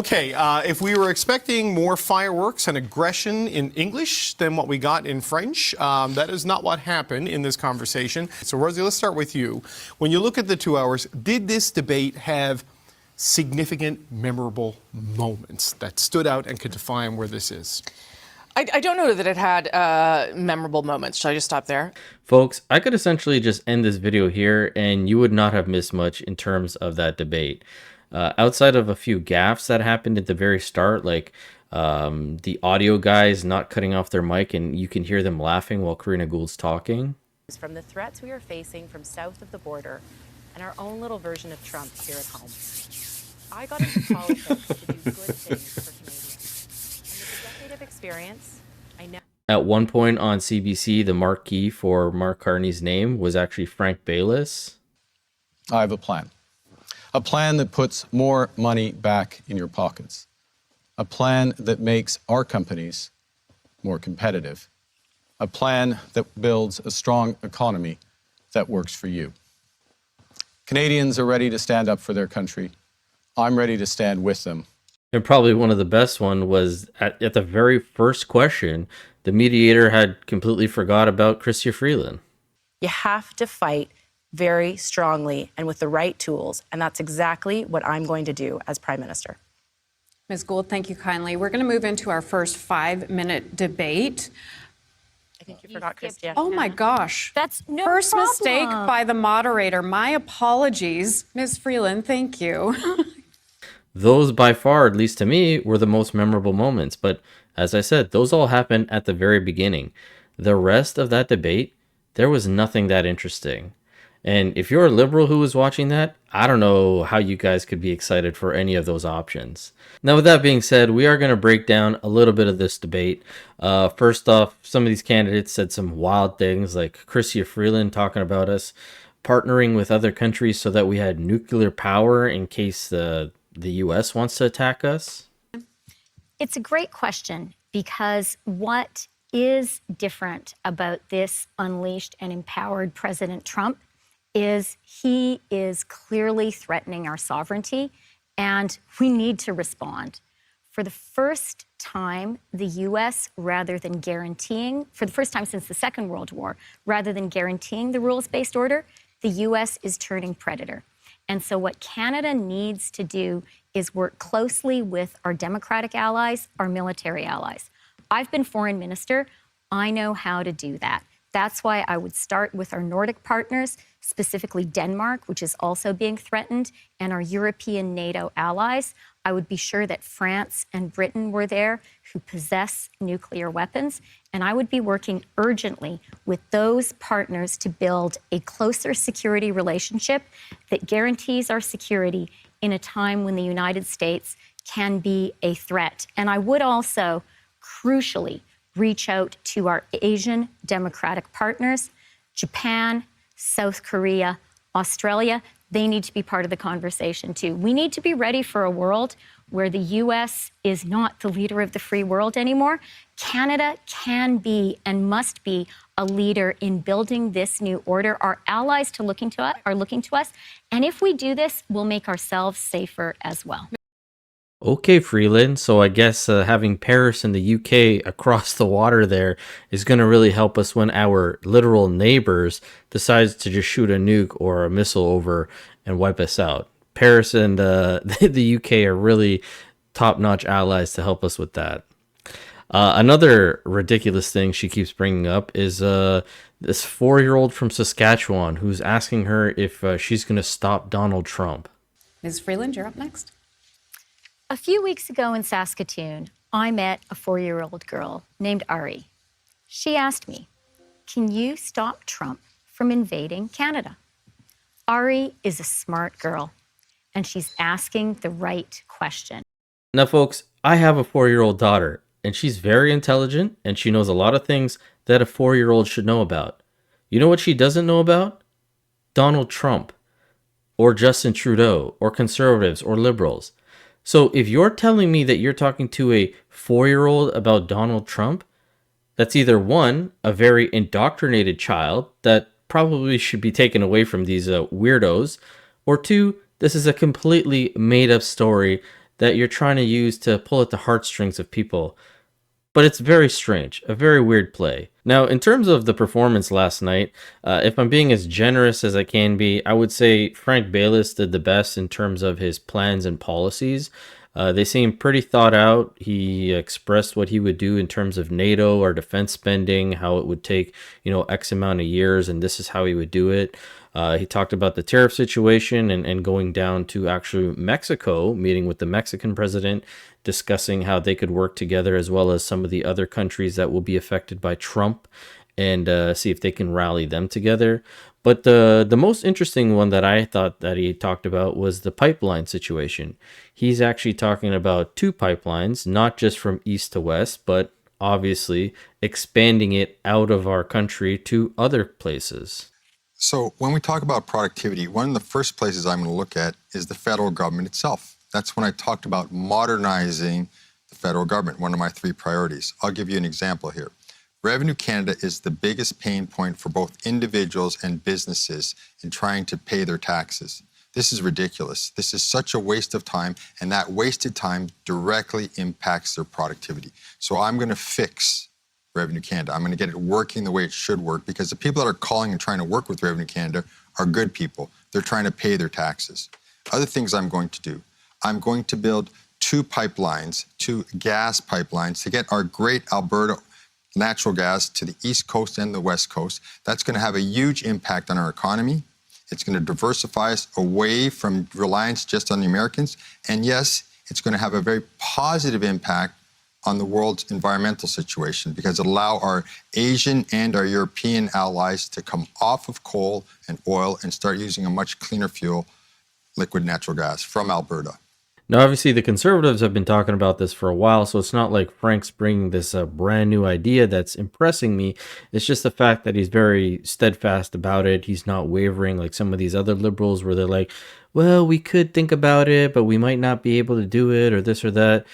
Okay, if we were expecting more fireworks and aggression in English than what we got in French, that is not what happened in this conversation. So, Rosie, let's start with you. When you look at the 2 hours, did this debate have significant, memorable moments that stood out and could define where this is? I don't know that it had memorable moments. Should I just stop there? Folks, I could essentially just end this video here and you would not have missed much in terms of that debate. Outside of a few gaffes that happened at the very start, like the audio guys not cutting off their mic and you can hear them laughing while Karina Gould's talking. From the threats we are facing from south of the border and our own little version of Trump here at home. I got into politics to do good things for Canadians. And with a decade of experience, I know. At one point on CBC, the marquee for Mark Carney's name was actually Frank Baylis. I have a plan. A plan that puts more money back in your pockets. A plan that makes our companies more competitive. A plan that builds a strong economy that works for you. Canadians are ready to stand up for their country. I'm ready to stand with them. And probably one of the best one was at the very first question, the mediator had completely forgot about Chrystia Freeland. You have to fight very strongly and with the right tools. And that's exactly what I'm going to do as Prime Minister. Ms. Gould, thank you kindly. We're going to move into our first 5-minute debate. I think you forgot, Chrystia. Oh my gosh. That's no First problem. mistake by the moderator. My apologies. Ms. Freeland, thank you. Those by far, at least to me, were the most memorable moments. But as I said, those all happened at the very beginning. The rest of that debate, there was nothing that interesting. And if you're a liberal who was watching that, I don't know how you guys could be excited for any of those options. Now, with that being said, we are going to break down a little bit of this debate. First off, some of these candidates said some wild things, like Chrystia Freeland talking about us partnering with other countries so that we had nuclear power in case the U.S. wants to attack us. It's a great question, because what is different about this unleashed and empowered President Trump is he is clearly threatening our sovereignty, and we need to respond. For the first time, the U.S., rather than guaranteeing, for the first time since the Second World War, rather than guaranteeing the rules-based order, the U.S. is turning predator. And so what Canada needs to do is work closely with our democratic allies, our military allies. I've been foreign minister. I know how to do that. That's why I would start with our Nordic partners, specifically Denmark, which is also being threatened, and our European NATO allies. I would be sure that France and Britain were there, who possess nuclear weapons. And I would be working urgently with those partners to build a closer security relationship that guarantees our security in a time when the United States can be a threat. And I would also, crucially, reach out to our Asian democratic partners, Japan, South Korea, Australia. They need to be part of the conversation too. We need to be ready for a world where the U.S. is not the leader of the free world anymore. Canada can be and must be a leader in building this new order. Our allies are looking to us. And if we do this, we'll make ourselves safer as well. Okay, Freeland, so I guess having Paris and the UK across the water there is going to really help us when our literal neighbors decides to just shoot a nuke or a missile over and wipe us out. Paris and the UK are really top-notch allies to help us with that. Another ridiculous thing she keeps bringing up is this 4-year-old from Saskatchewan who's asking her if she's going to stop Donald Trump. Ms. Freeland, you're up next. A few weeks ago in Saskatoon, I met a 4-year-old girl named Ari. She asked me, "Can you stop Trump from invading Canada?" Ari is a smart girl, and she's asking the right question. Now, folks, I have a 4-year-old daughter, and she's very intelligent, and she knows a lot of things that a 4-year-old should know about. You know what she doesn't know about? Donald Trump, or Justin Trudeau, or conservatives, or liberals. So if you're telling me that you're talking to a 4-year-old about Donald Trump, that's either one, a very indoctrinated child that probably should be taken away from these weirdos, or two, this is a completely made up story that you're trying to use to pull at the heartstrings of people. But it's very strange, a very weird play. Now, in terms of the performance last night, if I'm being as generous as I can be, I would say Frank Baylis did the best in terms of his plans and policies. They seem pretty thought out. He expressed what he would do in terms of NATO or defense spending, how it would take, X amount of years, and this is how he would do it. He talked about the tariff situation and going down to actually Mexico, meeting with the Mexican president, discussing how they could work together, as well as some of the other countries that will be affected by Trump, and see if they can rally them together. But the most interesting one that I thought that he talked about was the pipeline situation. He's actually talking about two pipelines, not just from east to west, but obviously expanding it out of our country to other places. So when we talk about productivity, one of the first places I'm going to look at is the federal government itself. That's when I talked about modernizing the federal government, one of my 3 priorities. I'll give you an example here. Revenue Canada is the biggest pain point for both individuals and businesses in trying to pay their taxes. This is ridiculous. This is such a waste of time, and that wasted time directly impacts their productivity. So I'm going to fix Revenue Canada. I'm going to get it working the way it should work, because the people that are calling and trying to work with Revenue Canada are good people. They're trying to pay their taxes. Other things I'm going to do. I'm going to build 2 pipelines, 2 gas pipelines to get our great Alberta natural gas to the East Coast and the West Coast. That's going to have a huge impact on our economy. It's going to diversify us away from reliance just on the Americans. And yes, it's going to have a very positive impact on the world's environmental situation, because it'll allow our Asian and our European allies to come off of coal and oil and start using a much cleaner fuel, liquid natural gas, from Alberta. Now, obviously, the Conservatives have been talking about this for a while, so it's not like Frank's bringing this brand new idea that's impressing me. It's just the fact that he's very steadfast about it. He's not wavering like some of these other liberals where they're like, well, we could think about it, but we might not be able to do it, or this or that.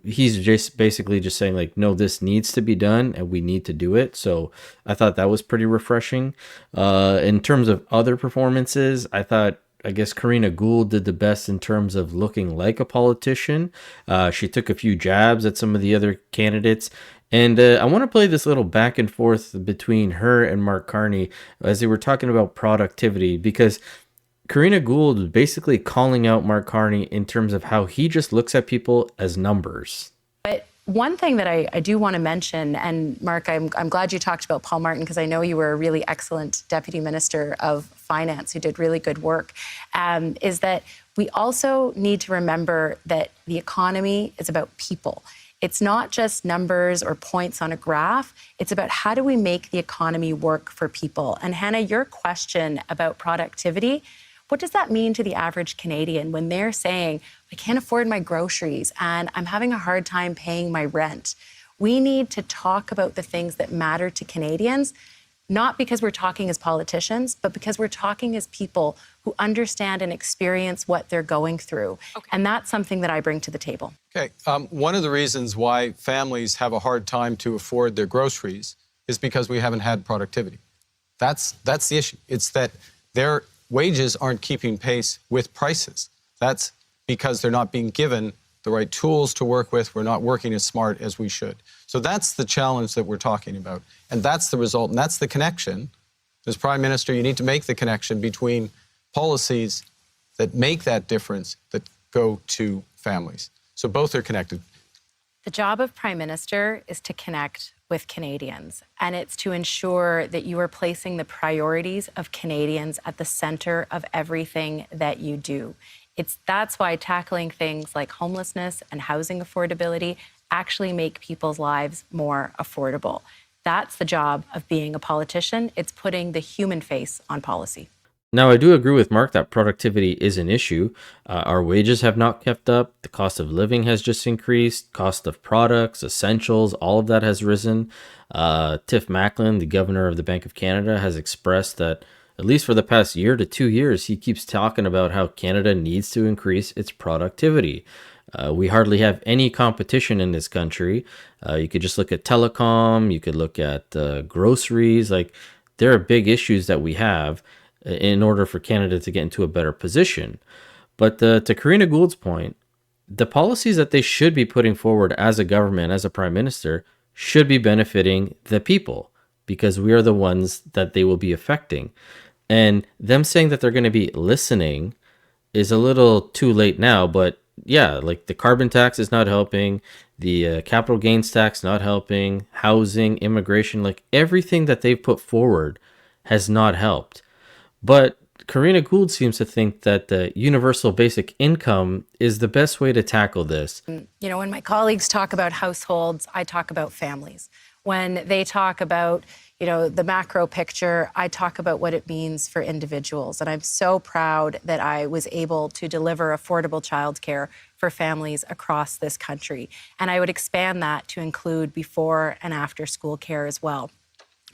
He's just basically just saying like, no, this needs to be done and we need to do it. So I thought that was pretty refreshing. In terms of other performances, I guess Karina Gould did the best in terms of looking like a politician. She took a few jabs at some of the other candidates. And I want to play this little back and forth between her and Mark Carney as they were talking about productivity, because Karina Gould was basically calling out Mark Carney in terms of how he just looks at people as numbers. But one thing that I do want to mention, and Mark, I'm glad you talked about Paul Martin, because I know you were a really excellent Deputy Minister of Finance who did really good work, is that we also need to remember that the economy is about people. It's not just numbers or points on a graph. It's about how do we make the economy work for people. And Hannah, your question about productivity, what does that mean to the average Canadian when they're saying, I can't afford my groceries and I'm having a hard time paying my rent? We need to talk about the things that matter to Canadians, not because we're talking as politicians, but because we're talking as people who understand and experience what they're going through. Okay. And that's something that I bring to the table. Okay, one of the reasons why families have a hard time to afford their groceries is because we haven't had productivity. That's the issue. It's that their wages aren't keeping pace with prices. That's because they're not being given the right tools to work with. We're not working as smart as we should. So that's the challenge that we're talking about. And that's the result, and that's the connection. As Prime Minister, you need to make the connection between policies that make that difference that go to families. So both are connected. The job of Prime Minister is to connect with Canadians, and it's to ensure that you are placing the priorities of Canadians at the center of everything that you do. That's why tackling things like homelessness and housing affordability actually make people's lives more affordable. That's the job of being a politician. It's putting the human face on policy. Now, I do agree with Mark that productivity is an issue. Our wages have not kept up. The cost of living has just increased. Cost of products, essentials, all of that has risen. Tiff Macklin, the governor of the Bank of Canada, has expressed that, at least for the past year to 2 years, he keeps talking about how Canada needs to increase its productivity. We hardly have any competition in this country. You could just look at telecom. You could look at groceries. Like, there are big issues that we have in order for Canada to get into a better position. But to Karina Gould's point, the policies that they should be putting forward as a government, as a prime minister, should be benefiting the people because we are the ones that they will be affecting. And them saying that they're going to be listening is a little too late now, but yeah, like the carbon tax is not helping, the capital gains tax not helping, housing, immigration, like everything that they've put forward has not helped. But Karina Gould seems to think that the universal basic income is the best way to tackle this. You know, when my colleagues talk about households, I talk about families. When they talk about, you know, the macro picture, I talk about what it means for individuals. And I'm so proud that I was able to deliver affordable childcare for families across this country. And I would expand that to include before and after school care as well.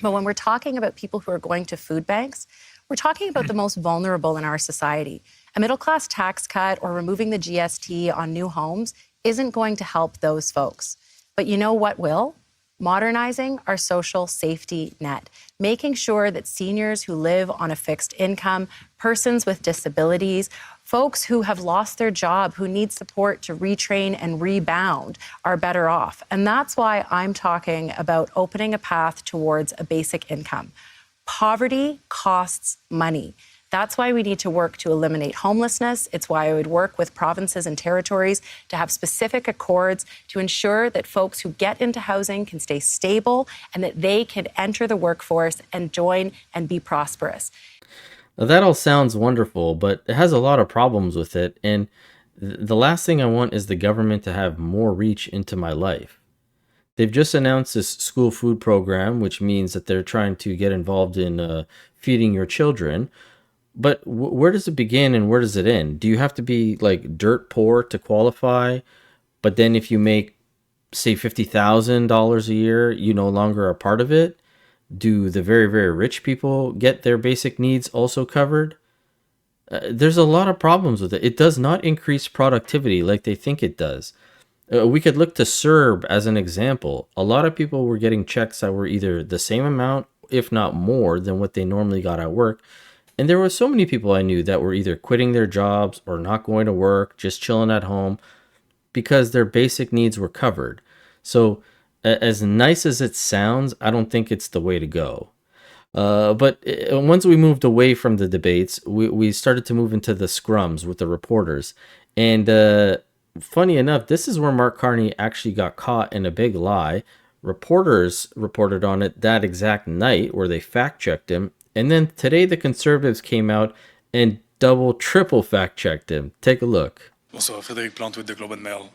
But when we're talking about people who are going to food banks, we're talking about the most vulnerable in our society. A middle-class tax cut or removing the GST on new homes isn't going to help those folks. But you know what will? Modernizing our social safety net, making sure that seniors who live on a fixed income, persons with disabilities, folks who have lost their job, who need support to retrain and rebound are better off. And that's why I'm talking about opening a path towards a basic income. Poverty costs money. That's why we need to work to eliminate homelessness. It's why I would work with provinces and territories to have specific accords to ensure that folks who get into housing can stay stable and that they can enter the workforce and join and be prosperous. Now, that all sounds wonderful, but it has a lot of problems with it. And the last thing I want is the government to have more reach into my life. They've just announced this school food program, which means that they're trying to get involved in feeding your children. But where does it begin and where does it end? Do you have to be like dirt poor to qualify? But then if you make, say, $50,000 a year, you no longer are part of it? Do the very, very rich people get their basic needs also covered? There's a lot of problems with it. It does not increase productivity like they think it does. We could look to CERB as an example. A lot of people were getting checks that were either the same amount, if not more, than what they normally got at work. And there were so many people I knew that were either quitting their jobs or not going to work, just chilling at home, because their basic needs were covered. So as nice as it sounds, I don't think it's the way to go. But once we moved away from the debates, we started to move into the scrums with the reporters. And funny enough, this is where Mark Carney actually got caught in a big lie. Reporters reported on it that exact night where they fact-checked him. And then today the Conservatives came out and double, triple fact-checked him. Take a look. Bonsoir, Frédéric Plante with the Globe and Mail.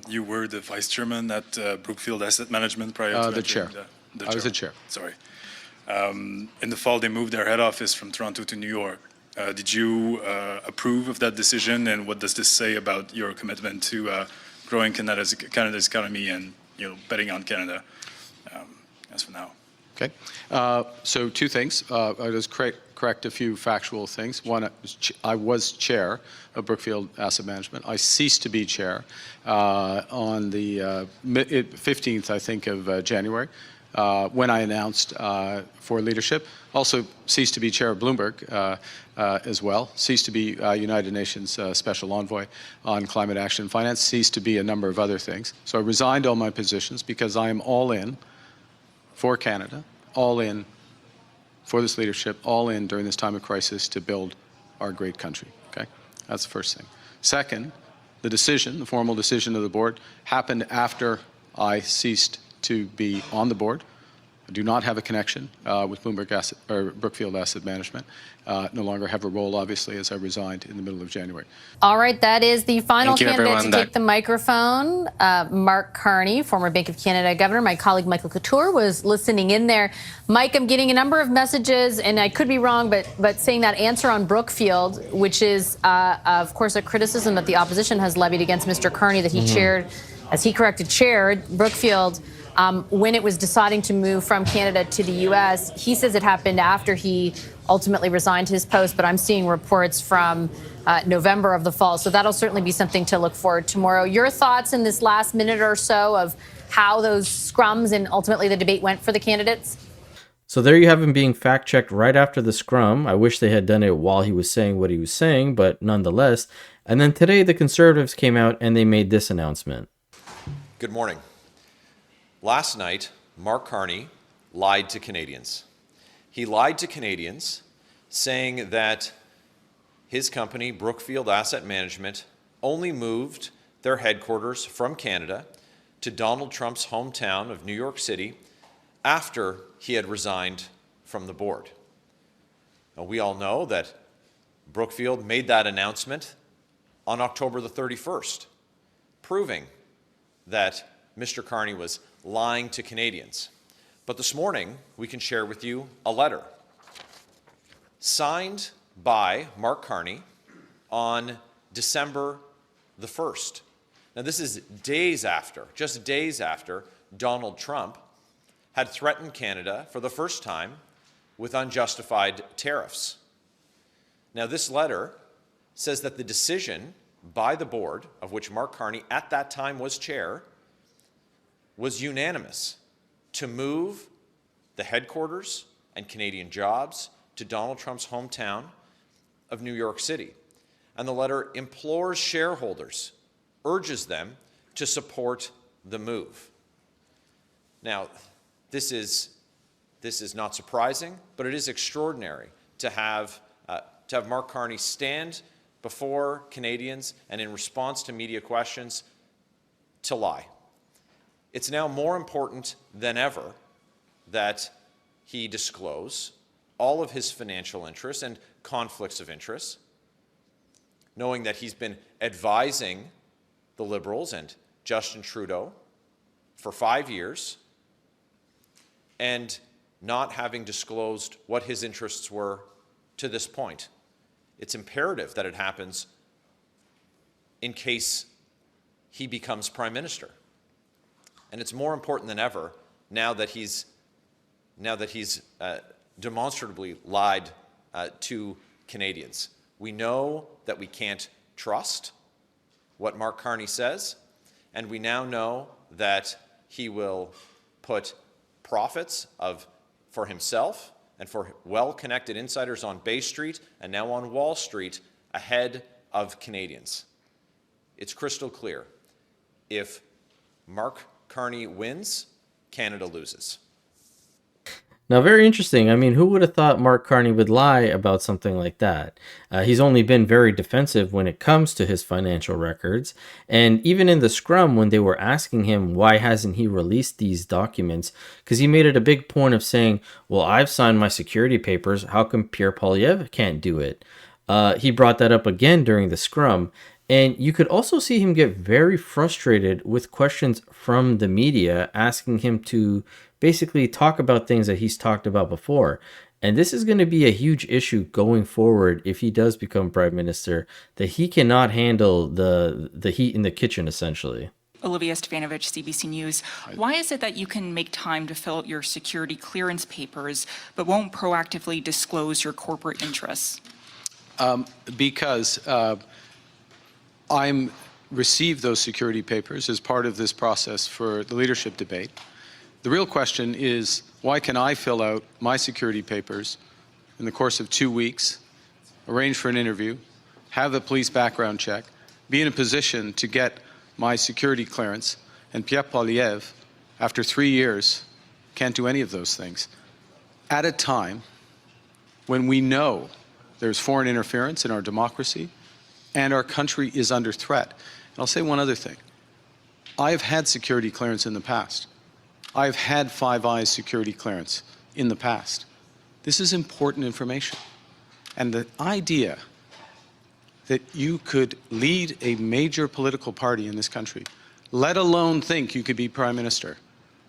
You were the vice chairman at Brookfield Asset Management prior to The chair. I was the chair. Sorry. In the fall, they moved their head office from Toronto to New York. Did you approve of that decision, and what does this say about your commitment to growing Canada's economy and betting on Canada as for now? Okay. So two things. I'll just correct a few factual things. One, I was chair of Brookfield Asset Management. I ceased to be chair on the 15th, I think, of January. When I announced for leadership. Also ceased to be chair of Bloomberg as well. Ceased to be United Nations Special Envoy on Climate Action and Finance. Ceased to be a number of other things. So I resigned all my positions because I am all in for Canada, all in for this leadership, all in during this time of crisis to build our great country. Okay, that's the first thing. Second, the decision, the formal decision of the board, happened after I ceased to be on the board. I do not have a connection with Brookfield Asset Management. No longer have a role, obviously, as I resigned in the middle of January. All right, that is the final candidate everyone. to take the microphone. Mark Carney, former Bank of Canada governor. My colleague Michael Couture was listening in there. Mike, I'm getting a number of messages, and I could be wrong, but saying that answer on Brookfield, which is, of course, a criticism that the opposition has levied against Mr. Carney that he chaired, as he chaired Brookfield. When it was deciding to move from Canada to the U.S., he says it happened after he ultimately resigned his post, but I'm seeing reports from November of the fall. So that'll certainly be something to look forward to tomorrow. Your thoughts in this last minute or so of how those scrums and ultimately the debate went for the candidates? So there you have him being fact-checked right after the scrum. I wish they had done it while he was saying what he was saying, but nonetheless. And then today the Conservatives came out and they made this announcement. Good morning. Last night, Mark Carney lied to Canadians. He lied to Canadians saying that his company, Brookfield Asset Management, only moved their headquarters from Canada to Donald Trump's hometown of New York City after he had resigned from the board. Now, we all know that Brookfield made that announcement on October the 31st, proving that Mr. Carney was lying to Canadians. But this morning, we can share with you a letter signed by Mark Carney on December the 1st. Now, this is days after, just days after, Donald Trump had threatened Canada for the first time with unjustified tariffs. Now, this letter says that the decision by the board, of which Mark Carney at that time was chair, was unanimous to move the headquarters and Canadian jobs to Donald Trump's hometown of New York City. And the letter implores shareholders, urges them to support the move. Now, this is not surprising, but it is extraordinary to have Mark Carney stand before Canadians and in response to media questions to lie. It's now more important than ever that he disclose all of his financial interests and conflicts of interest, knowing that he's been advising the Liberals and Justin Trudeau for 5 years and not having disclosed what his interests were to this point. It's imperative that it happens in case he becomes Prime Minister. And it's more important than ever now that he's demonstrably lied to Canadians. We know that we can't trust what Mark Carney says, and we now know that he will put profits for himself and for well-connected insiders on Bay Street and now on Wall Street ahead of Canadians. It's crystal clear. If Mark Carney wins, Canada loses. Now, very interesting. I mean, who would have thought Mark Carney would lie about something like that? He's only been very defensive when it comes to his financial records. And even in the scrum, when they were asking him why hasn't he released these documents, because he made it a big point of saying, well, I've signed my security papers. How come Pierre Poilievre can't do it? He brought that up again during the scrum. And you could also see him get very frustrated with questions from the media asking him to basically talk about things that he's talked about before. And this is going to be a huge issue going forward if he does become Prime Minister, that he cannot handle the heat in the kitchen, essentially. Olivia Stefanovich, CBC News. Why is it that you can make time to fill out your security clearance papers but won't proactively disclose your corporate interests? Because I received those security papers as part of this process for the leadership debate. The real question is, why can I fill out my security papers in the course of 2 weeks, arrange for an interview, have a police background check, be in a position to get my security clearance, and Pierre Poilievre, after 3 years, can't do any of those things, at a time when we know there's foreign interference in our democracy and our country is under threat. And I'll say one other thing. I've had security clearance in the past. I've had Five Eyes security clearance in the past. This is important information. And the idea that you could lead a major political party in this country, let alone think you could be Prime Minister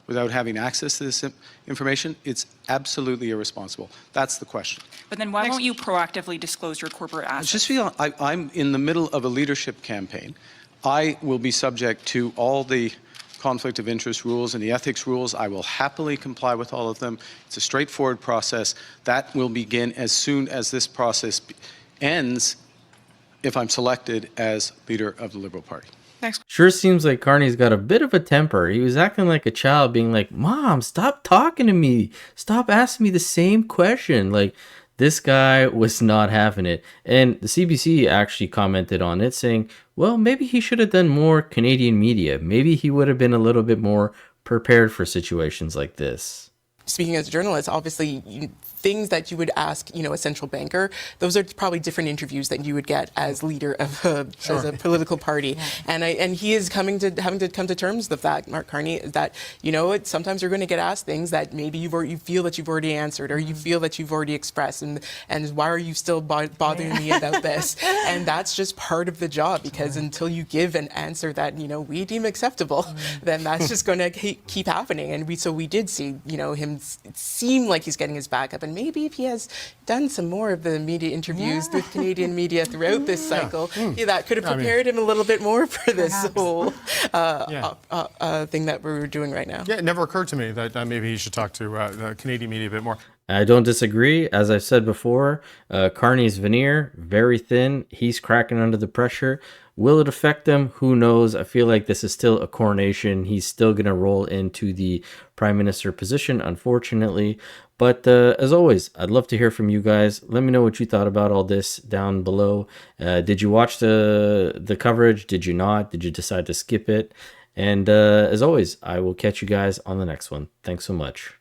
without having access to this information, it's absolutely irresponsible. That's the question. But then why won't you proactively disclose your corporate assets? I'm in the middle of a leadership campaign. I will be subject to all the conflict of interest rules and the ethics rules. I will happily comply with all of them. It's a straightforward process. That will begin as soon as this process ends if I'm selected as leader of the Liberal Party. Sure seems like Carney's got a bit of a temper. He was acting like a child, being like, Mom, stop talking to me. Stop asking me the same question. Like, this guy was not having it. And the CBC actually commented on it, saying, well, maybe he should have done more Canadian media. Maybe he would have been a little bit more prepared for situations like this. Speaking as a journalist, obviously things that you would ask, a central banker, those are probably different interviews that you would get as leader of as a political party. And he is having to come to terms with the fact, Mark Carney, that sometimes you're going to get asked things that maybe you feel that you've already answered, or you feel that you've already expressed, and why are you still bothering me about this? And that's just part of the job, because until you give an answer that we deem acceptable, then that's just going to keep happening. And we did see him seem like he's getting his back up. And maybe if he has done some more of the media interviews with Canadian media throughout this cycle, that could have prepared him a little bit more for this whole thing that we're doing right now. Yeah, it never occurred to me that maybe he should talk to the Canadian media a bit more. I don't disagree. As I've said before, Carney's veneer, very thin. He's cracking under the pressure. Will it affect him? Who knows? I feel like this is still a coronation. He's still going to roll into the prime minister position, unfortunately. But as always, I'd love to hear from you guys. Let me know what you thought about all this down below. Did you watch the coverage? Did you not? Did you decide to skip it? And as always, I will catch you guys on the next one. Thanks so much.